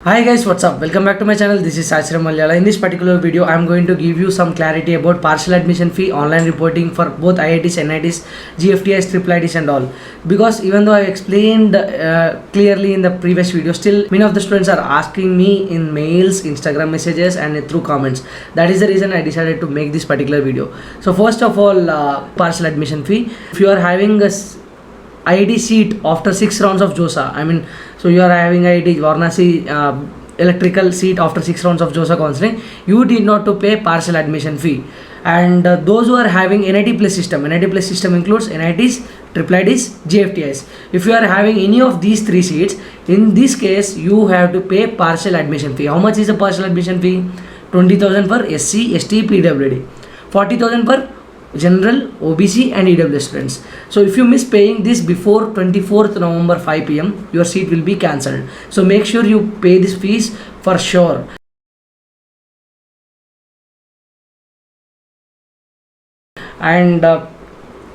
Hi guys, what's up? Welcome back to my channel. This is Sachira Malayala. In this particular video, I am going to give you some clarity about partial admission fee, online reporting for both IITs, NITs, GFTIs, triple ITs and all. Because even though I explained clearly in the previous video, still many of the students are asking me in mails, Instagram messages and through comments. That is the reason I decided to make this particular video. So first of all, partial admission fee. If you are having a IIT seat after 6 rounds of JOSA, so you are having IIT Varanasi electrical seat after 6 rounds of JOSA counseling, you need not to pay partial admission fee. And those who are having NIT plus system includes NITs, triple ITs, GFTIs. If you are having any of these 3 seats, in this case you have to pay partial admission fee. How much is the partial admission fee? 20,000 for SC, ST, PWD, 40,000 for general, OBC and EWS students. So if you miss paying this before 24th November 5 PM, your seat will be cancelled. So make sure you pay this fees for sure. And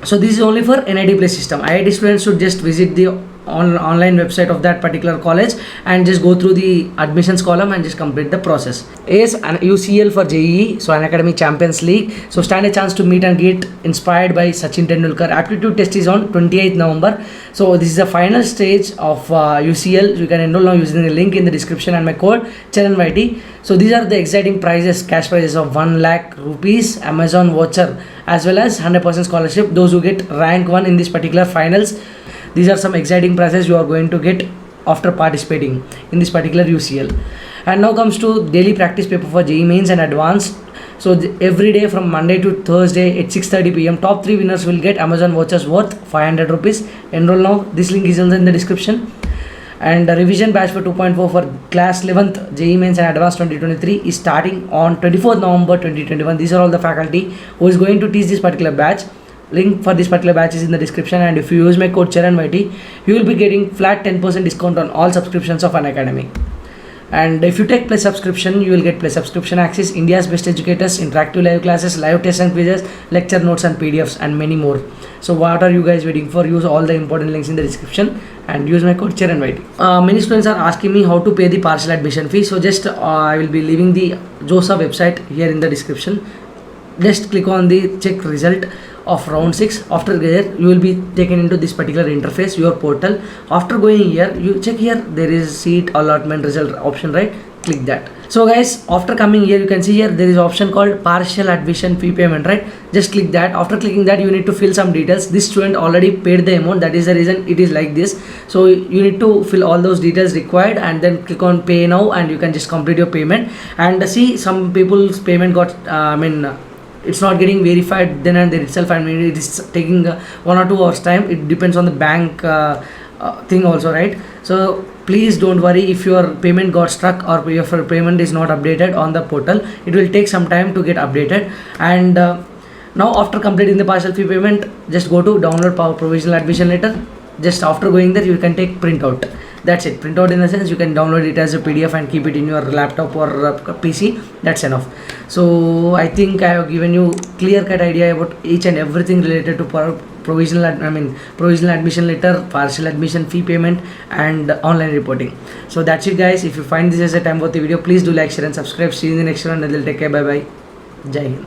so this is only for NIT plus system. IIT students should just visit the online website of that particular college and just go through the admissions column and just complete the process. Is an UCL for JEE, so Unacademy Champions League. So stand a chance to meet and get inspired by Sachin Tendulkar. Aptitude test is on 28th November. So this is the final stage of UCL. You can enroll now using the link in the description and my code CHARANYT. So these are the exciting prizes, cash prizes of 1 lakh rupees, Amazon voucher, as well as 100% scholarship. Those who get rank 1 in this particular finals, these are some exciting prizes you are going to get after participating in this particular UCL. And now comes to daily practice paper for JEE Mains and Advanced. So every day from Monday to Thursday at 6:30 PM, top 3 winners will get Amazon vouchers worth 500 rupees. Enroll now. This link is also in the description. And the revision batch for 2.4 for class 11th JEE Mains and Advanced 2023 is starting on 24th November 2021. These are all the faculty who is going to teach this particular batch. Link for this particular batch is in the description, and if you use my code CHARANYT, you will be getting flat 10% discount on all subscriptions of Unacademy. And if you take plus subscription, you will get plus subscription access, India's best educators, interactive live classes, live tests and quizzes, lecture notes and PDFs and many more. So what are you guys waiting for? Use all the important links in the description and use my code CHARANYT. Many students are asking me how to pay the partial admission fee. So just I will be leaving the JOSA website here in the description. Just click on the check result of round 6. After there you will be taken into this particular interface, your portal. After going here, you check here, there is seat allotment result option, right? Click that. So guys, after coming here, you can see here there is option called partial admission fee payment, right? Just click that. After clicking that, you need to fill some details. This student already paid the amount, that is the reason it is like this. So you need to fill all those details required and then click on pay now, and you can just complete your payment. And see, some people's payment got it's not getting verified then and there itself. It is taking 1 or 2 hours time. It depends on the bank thing also, right? So please don't worry if your payment got stuck or if your payment is not updated on the portal. It will take some time to get updated. And now after completing the partial fee payment, just go to download provisional admission letter. Just after going there, you can take printout. That's it. Printout in the sense you can download it as a PDF and keep it in your laptop or PC. That's enough. So I think I have given you clear-cut idea about each and everything related to provisional admission letter, partial admission fee payment and online reporting. So that's it guys. If you find this as a time worthy video, please do like, share and subscribe. See you in the next one. Until take care. Bye bye. Jai Hind.